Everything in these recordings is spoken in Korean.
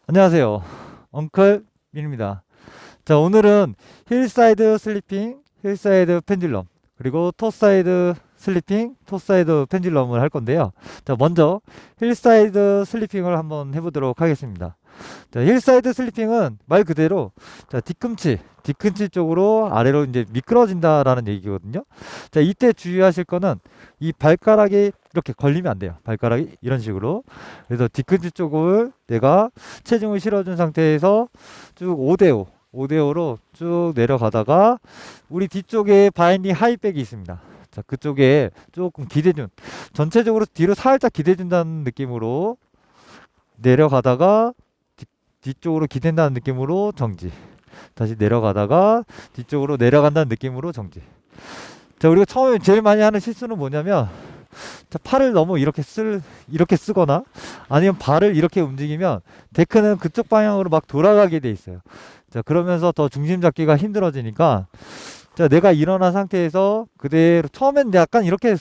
안녕하세요. 엉클 민입니다. 자, 오늘은 힐사이드 슬리핑, 힐사이드 펜듈럼, 그리고 토사이드 슬리핑, 토사이드 펜듈럼을 할 건데요. 자, 먼저 힐사이드 슬리핑을 한번 해보도록 하겠습니다. 자, 힐사이드 슬리핑은 말 그대로 자, 뒤꿈치 쪽으로 아래로 이제 미끄러진다라는 얘기거든요. 자, 이때 주의하실 거는 이 발가락이 이렇게 걸리면 안 돼요. 발가락이 이런 식으로. 그래서 뒤꿈치 쪽을 내가 체중을 실어준 상태에서 쭉 5대5, 5대5로 쭉 내려가다가 우리 뒤쪽에 바인딩 하이백이 있습니다. 자, 그쪽에 조금 기대준, 전체적으로 뒤로 살짝 기대준다는 느낌으로 내려가다가 뒤쪽으로 기댄다는 느낌으로 정지. 다시 내려가다가 뒤쪽으로 내려간다는 느낌으로 정지. 자, 우리가 처음에 제일 많이 하는 실수는 뭐냐면, 자, 팔을 너무 이렇게 쓰거나 아니면 발을 이렇게 움직이면 데크는 그쪽 방향으로 막 돌아가게 돼 있어요. 자, 그러면서 더 중심 잡기가 힘들어지니까, 자, 내가 일어난 상태에서 그대로, 처음엔 약간 이렇게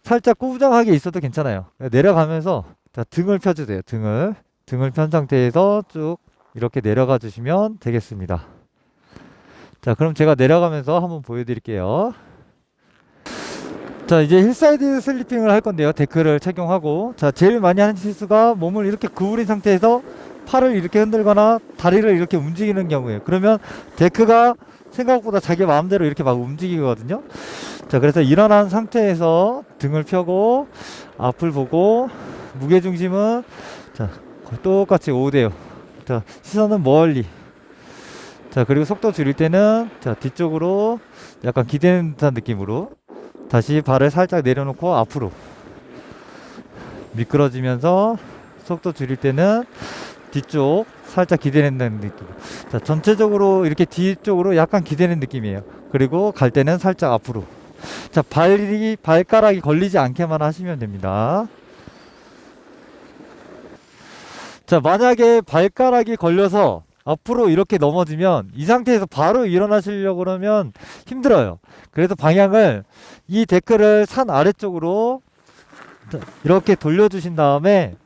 살짝 꾸부정하게 있어도 괜찮아요. 내려가면서, 자, 등을 펴주세요. 등을 편 상태에서 쭉 이렇게 내려가 주시면 되겠습니다. 자, 그럼 제가 내려가면서 한번 보여드릴게요. 자, 이제 힐사이드 슬리핑을 할 건데요. 데크를 착용하고. 자, 제일 많이 하는 실수가 몸을 이렇게 구부린 상태에서 팔을 이렇게 흔들거나 다리를 이렇게 움직이는 경우에요. 그러면 데크가 생각보다 자기 마음대로 이렇게 막 움직이거든요. 자, 그래서 일어난 상태에서 등을 펴고 앞을 보고 무게중심은 자, 똑같이 5대요. 자, 시선은 멀리. 자, 그리고 속도 줄일 때는 자, 뒤쪽으로 약간 기대는 듯한 느낌으로 다시 발을 살짝 내려놓고 앞으로 미끄러지면서 속도 줄일 때는 뒤쪽 살짝 기대낸다는 느낌. 자, 전체적으로 이렇게 뒤쪽으로 약간 기대는 느낌이에요. 그리고 갈 때는 살짝 앞으로. 자, 발가락이 걸리지 않게만 하시면 됩니다. 자, 만약에 발가락이 걸려서 앞으로 이렇게 넘어지면 이 상태에서 바로 일어나시려고 그러면 힘들어요. 그래서 방향을 이 데크를 산 아래쪽으로 이렇게 돌려주신 다음에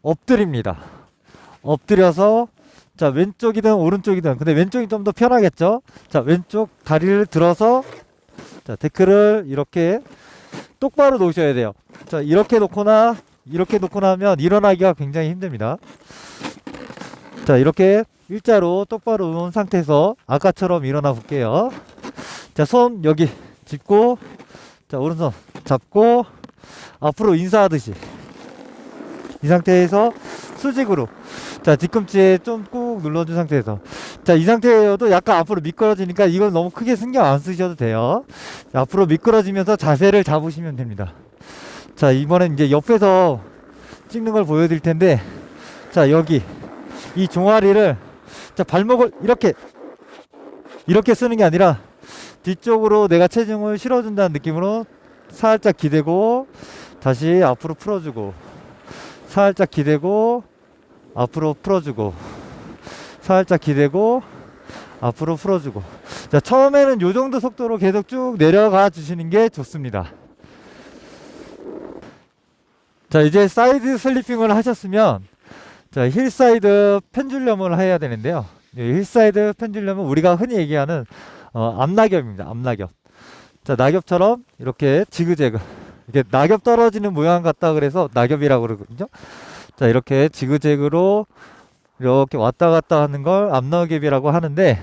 엎드립니다. 엎드려서 자, 왼쪽이든 오른쪽이든, 근데 왼쪽이 좀 더 편하겠죠? 자, 왼쪽 다리를 들어서 자, 데크를 이렇게 똑바로 놓으셔야 돼요. 자, 이렇게 놓거나 이렇게 놓거나 하면 일어나기가 굉장히 힘듭니다. 자, 이렇게 일자로 똑바로 놓은 상태에서 아까처럼 일어나 볼게요. 자, 손 여기 짚고, 자, 오른손 잡고 앞으로 인사하듯이 이 상태에서 수직으로, 자, 뒤꿈치에 좀 꾹 눌러준 상태에서, 자, 이 상태여도 약간 앞으로 미끄러지니까 이건 너무 크게 신경 안 쓰셔도 돼요. 자, 앞으로 미끄러지면서 자세를 잡으시면 됩니다. 자, 이번엔 이제 옆에서 찍는 걸 보여드릴 텐데, 자, 여기 이 종아리를, 자, 발목을 이렇게 쓰는 게 아니라 뒤쪽으로 내가 체중을 실어준다는 느낌으로 살짝 기대고 다시 앞으로 풀어주고, 살짝 기대고 앞으로 풀어주고, 살짝 기대고 앞으로 풀어주고. 자, 처음에는 요 정도 속도로 계속 쭉 내려가 주시는 게 좋습니다. 자, 이제 사이드 슬리핑을 하셨으면 자, 힐사이드 펜듈럼을 해야 되는데요. 힐사이드 펜듈럼은 우리가 흔히 얘기하는 앞낙엽입니다. 앞낙엽. 자, 낙엽처럼 이렇게 지그재그, 이게 낙엽 떨어지는 모양 같다 그래서 낙엽이라고 그러거든요. 자, 이렇게 지그재그로 이렇게 왔다 갔다 하는 걸 앞낙엽이라고 하는데,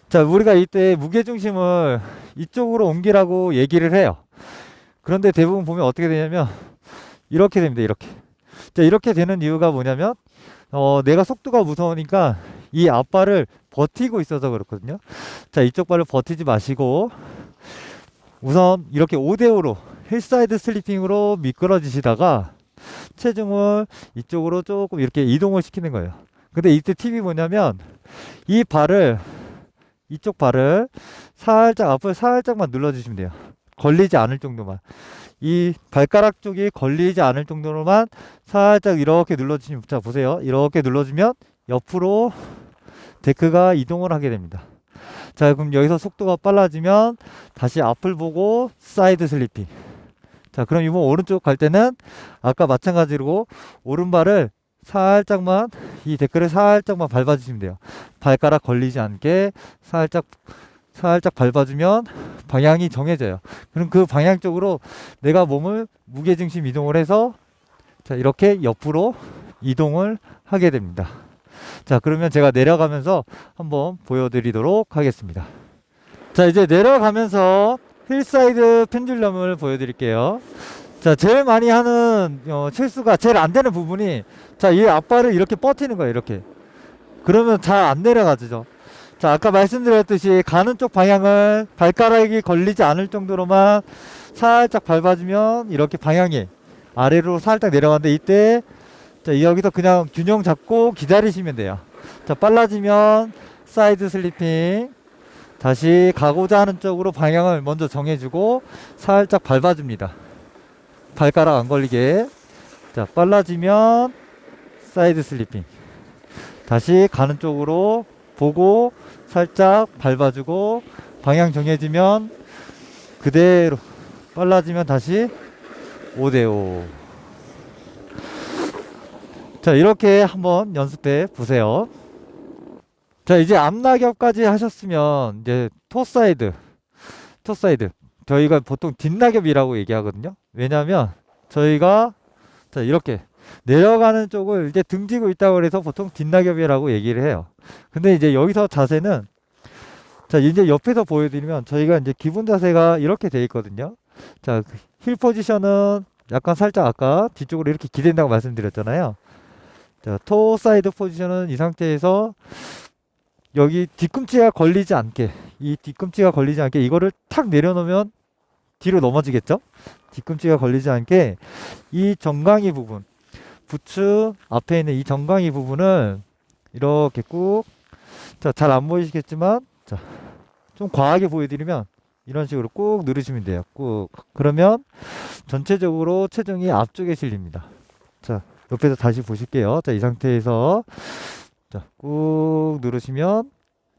자, 우리가 이때 무게중심을 이쪽으로 옮기라고 얘기를 해요. 그런데 대부분 보면 어떻게 되냐면 이렇게 됩니다. 이렇게. 자, 이렇게 되는 이유가 뭐냐면 내가 속도가 무서우니까 이 앞발을 버티고 있어서 그렇거든요. 자, 이쪽 발을 버티지 마시고 우선 이렇게 5대5로 힐사이드 슬리핑으로 미끄러지시다가 체중을 이쪽으로 조금 이렇게 이동을 시키는 거예요. 근데 이때 팁이 뭐냐면 이 발을, 이쪽 발을 살짝 앞을 살짝만 눌러주시면 돼요. 걸리지 않을 정도만. 이 발가락 쪽이 걸리지 않을 정도로만 살짝 이렇게 눌러주시면, 자, 보세요. 이렇게 눌러주면 옆으로 데크가 이동을 하게 됩니다. 자, 그럼 여기서 속도가 빨라지면 다시 앞을 보고 사이드 슬리핑. 자, 그럼 이번 오른쪽 갈 때는 아까 마찬가지로 오른발을 살짝만, 이 데크를 살짝만 밟아주시면 돼요. 발가락 걸리지 않게 살짝 밟아주면 방향이 정해져요. 그럼 그 방향 쪽으로 내가 몸을 무게중심 이동을 해서 자, 이렇게 옆으로 이동을 하게 됩니다. 자, 그러면 제가 내려가면서 한번 보여드리도록 하겠습니다. 자, 이제 내려가면서 힐사이드 펜듈럼을 보여드릴게요. 자, 제일 많이 하는 실수가 제일 안 되는 부분이 자, 이 앞발을 이렇게 뻗치는 거예요. 이렇게. 그러면 잘 안 내려가죠. 자, 아까 말씀드렸듯이 가는 쪽 방향을 발가락이 걸리지 않을 정도로만 살짝 밟아주면 이렇게 방향이 아래로 살짝 내려가는데 이때 자, 여기서 그냥 균형 잡고 기다리시면 돼요. 자, 빨라지면 사이드 슬리핑 다시 가고자 하는 쪽으로 방향을 먼저 정해주고 살짝 밟아줍니다. 발가락 안 걸리게. 자, 빨라지면 사이드 슬리핑 다시 가는 쪽으로 보고 살짝 밟아주고 방향 정해지면 그대로 빨라지면 다시 5대5. 자, 이렇게 한번 연습해 보세요. 자, 이제 앞나겹까지 하셨으면 이제 토사이드 저희가 보통 뒷나겹이라고 얘기하거든요. 왜냐면 저희가 자, 이렇게 내려가는 쪽을 이제 등지고 있다고 해서 보통 뒷나겹이라고 얘기를 해요. 근데 이제 여기서 자세는 자, 이제 옆에서 보여드리면 저희가 이제 기본 자세가 이렇게 돼 있거든요. 자, 힐 포지션은 약간 살짝 아까 뒤쪽으로 이렇게 기댄다고 말씀드렸잖아요. 자, 토 사이드 포지션은 이 상태에서 여기 뒤꿈치가 걸리지 않게 이거를 탁 내려놓으면 뒤로 넘어지겠죠? 뒤꿈치가 걸리지 않게 이 정강이 부분 부츠 앞에 있는 이 정강이 부분을 이렇게 꾹 자, 잘 안 보이시겠지만 자, 좀 과하게 보여드리면 이런 식으로 꾹 누르시면 돼요. 꾹. 그러면 전체적으로 체중이 앞쪽에 실립니다. 자, 옆에서 다시 보실게요. 자, 이 상태에서 자, 꾹 누르시면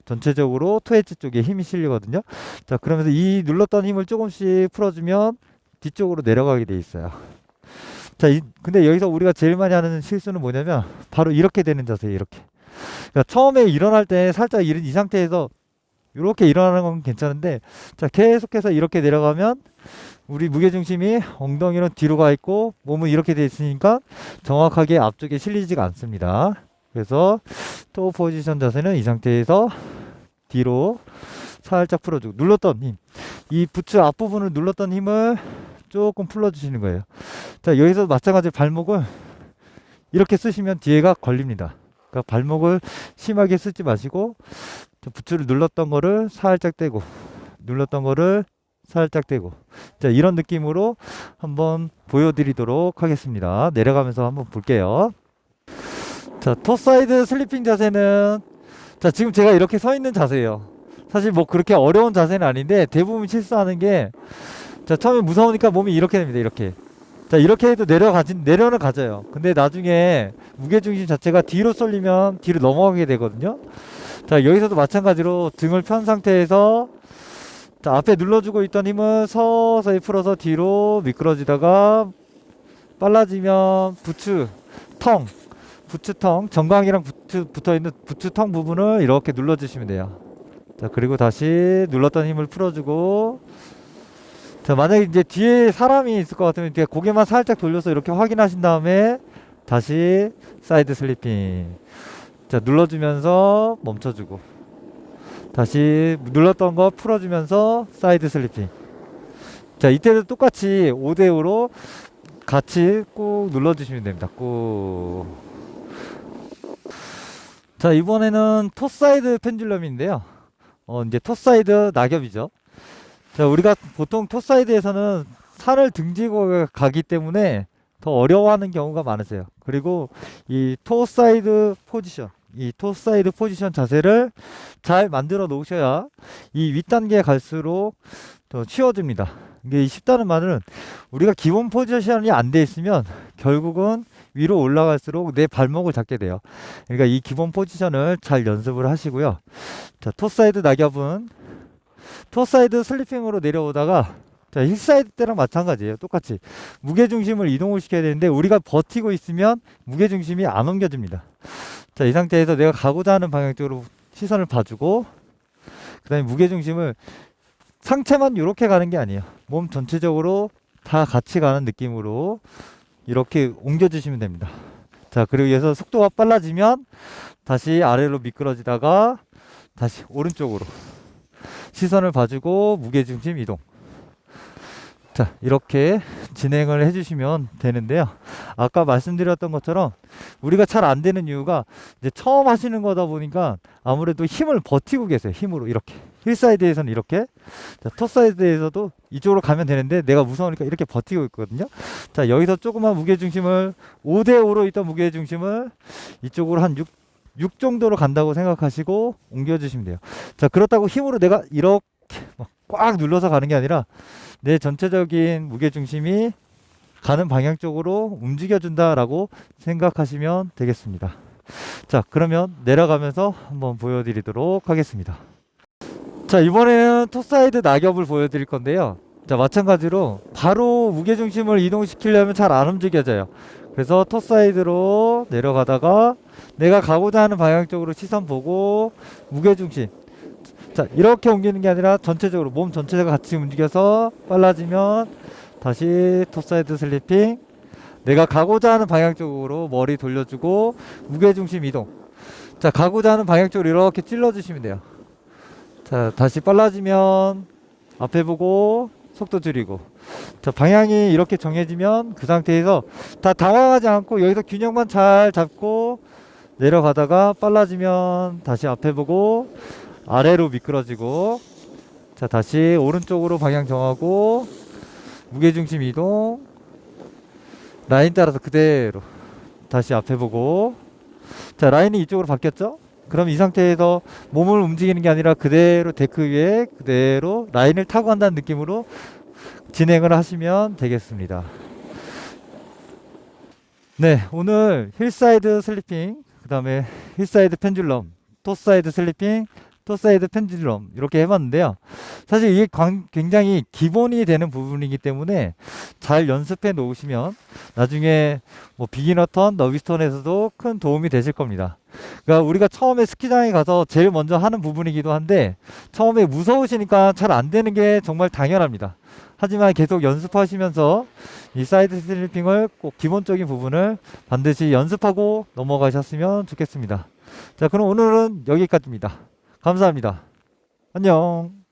전체적으로 토 엣지 쪽에 힘이 실리거든요. 자, 그러면서 이 눌렀던 힘을 조금씩 풀어주면 뒤쪽으로 내려가게 돼 있어요. 자, 근데 여기서 우리가 제일 많이 하는 실수는 뭐냐면 바로 이렇게 되는 자세예요. 이렇게. 그러니까 처음에 일어날 때 살짝 이 상태에서 이렇게 일어나는 건 괜찮은데 자, 계속해서 이렇게 내려가면 우리 무게중심이 엉덩이는 뒤로 가 있고 몸은 이렇게 돼 있으니까 정확하게 앞쪽에 실리지가 않습니다. 그래서 토 포지션 자세는 이 상태에서 뒤로 살짝 풀어주고 눌렀던 힘, 이 부츠 앞부분을 눌렀던 힘을 조금 풀어주시는 거예요. 자, 여기서 마찬가지로 발목을 이렇게 쓰시면 뒤에가 걸립니다. 그러니까 발목을 심하게 쓰지 마시고 부츠를 눌렀던 거를 살짝 떼고 눌렀던 거를 살짝 떼고 자, 이런 느낌으로 한번 보여드리도록 하겠습니다. 내려가면서 한번 볼게요. 자, 토사이드 슬리핑 자세는 자, 지금 제가 이렇게 서 있는 자세예요. 사실 뭐 그렇게 어려운 자세는 아닌데 대부분 실수하는 게 자, 처음에 무서우니까 몸이 이렇게 됩니다. 이렇게. 자, 이렇게 해도 내려는 가져요. 근데 나중에 무게중심 자체가 뒤로 쏠리면 뒤로 넘어가게 되거든요. 자, 여기서도 마찬가지로 등을 편 상태에서 자, 앞에 눌러주고 있던 힘을 서서히 풀어서 뒤로 미끄러지다가 빨라지면 부츠텅 정강이랑 붙어있는 부츠텅 부분을 이렇게 눌러주시면 돼요. 자, 그리고 다시 눌렀던 힘을 풀어주고 자, 만약에 이제 뒤에 사람이 있을 것 같으면 이렇게 고개만 살짝 돌려서 이렇게 확인하신 다음에 다시 사이드 슬리핑 자, 눌러주면서 멈춰주고 다시 눌렀던 거 풀어주면서 사이드 슬리핑 자, 이때도 똑같이 5대5로 같이 꾹 눌러주시면 됩니다. 꾹. 자, 이번에는 토사이드 펜듈럼인데요. 이제 토사이드 낙엽이죠. 자, 우리가 보통 토사이드에서는 산을 등지고 가기 때문에 더 어려워하는 경우가 많으세요. 그리고 이 토사이드 포지션 자세를 잘 만들어 놓으셔야 이 윗단계 갈수록 더 쉬워집니다. 이게 쉽다는 말은 우리가 기본 포지션이 안 돼 있으면 결국은 위로 올라갈수록 내 발목을 잡게 돼요. 그러니까 이 기본 포지션을 잘 연습을 하시고요. 자, 토사이드 낙엽은 토사이드 슬리핑으로 내려오다가 자, 힐사이드 때랑 마찬가지예요. 똑같이 무게중심을 이동을 시켜야 되는데 우리가 버티고 있으면 무게중심이 안 옮겨집니다. 자, 이 상태에서 내가 가고자 하는 방향 쪽으로 시선을 봐주고, 그 다음에 무게중심을 상체만 이렇게 가는 게 아니에요. 몸 전체적으로 다 같이 가는 느낌으로 이렇게 옮겨주시면 됩니다. 자, 그리고 여기서 속도가 빨라지면 다시 아래로 미끄러지다가 다시 오른쪽으로 시선을 봐주고 무게중심 이동. 자, 이렇게 진행을 해주시면 되는데요. 아까 말씀드렸던 것처럼 우리가 잘 안 되는 이유가 이제 처음 하시는 거다 보니까 아무래도 힘을 버티고 계세요. 힘으로 이렇게. 힐사이드에서는 이렇게. 자, 톱사이드에서도 이쪽으로 가면 되는데 내가 무서우니까 이렇게 버티고 있거든요. 자, 여기서 조그만 무게중심을 5대5로 있던 무게중심을 이쪽으로 한 6 정도로 간다고 생각하시고 옮겨주시면 돼요. 자, 그렇다고 힘으로 내가 이렇게 막 꽉 눌러서 가는 게 아니라 내 전체적인 무게중심이 가는 방향 쪽으로 움직여준다라고 생각하시면 되겠습니다. 자, 그러면 내려가면서 한번 보여드리도록 하겠습니다. 자, 이번에는 톱사이드 낙엽을 보여드릴 건데요. 자, 마찬가지로 바로 무게중심을 이동시키려면 잘 안 움직여져요. 그래서 톱사이드로 내려가다가 내가 가고자 하는 방향 쪽으로 시선 보고 무게중심, 자, 이렇게 옮기는 게 아니라 전체적으로 몸 전체가 같이 움직여서 빨라지면 다시 톱사이드 슬리핑, 내가 가고자 하는 방향 쪽으로 머리 돌려주고 무게중심 이동. 자, 가고자 하는 방향 쪽으로 이렇게 찔러주시면 돼요. 자, 다시 빨라지면 앞에 보고 속도 줄이고. 자, 방향이 이렇게 정해지면 그 상태에서 다 당황하지 않고 여기서 균형만 잘 잡고 내려가다가 빨라지면 다시 앞에 보고 아래로 미끄러지고, 자, 다시 오른쪽으로 방향 정하고 무게중심 이동, 라인 따라서 그대로 다시 앞에 보고. 자, 라인이 이쪽으로 바뀌었죠? 그럼 이 상태에서 몸을 움직이는 게 아니라 그대로 데크 위에 그대로 라인을 타고 간다는 느낌으로 진행을 하시면 되겠습니다. 네, 오늘 힐사이드 슬리핑, 그 다음에 힐사이드 펜듈럼, 톱사이드 슬리핑, 톱사이드 펜듈럼 이렇게 해봤는데요. 사실 이게 굉장히 기본이 되는 부분이기 때문에 잘 연습해 놓으시면 나중에 뭐 비기너 턴, 너비스 턴에서도 큰 도움이 되실 겁니다. 그러니까 우리가 처음에 스키장에 가서 제일 먼저 하는 부분이기도 한데 처음에 무서우시니까 잘 안 되는 게 정말 당연합니다. 하지만 계속 연습하시면서 이 사이드 슬리핑을 꼭 기본적인 부분을 반드시 연습하고 넘어가셨으면 좋겠습니다. 자, 그럼 오늘은 여기까지입니다. 감사합니다. 안녕.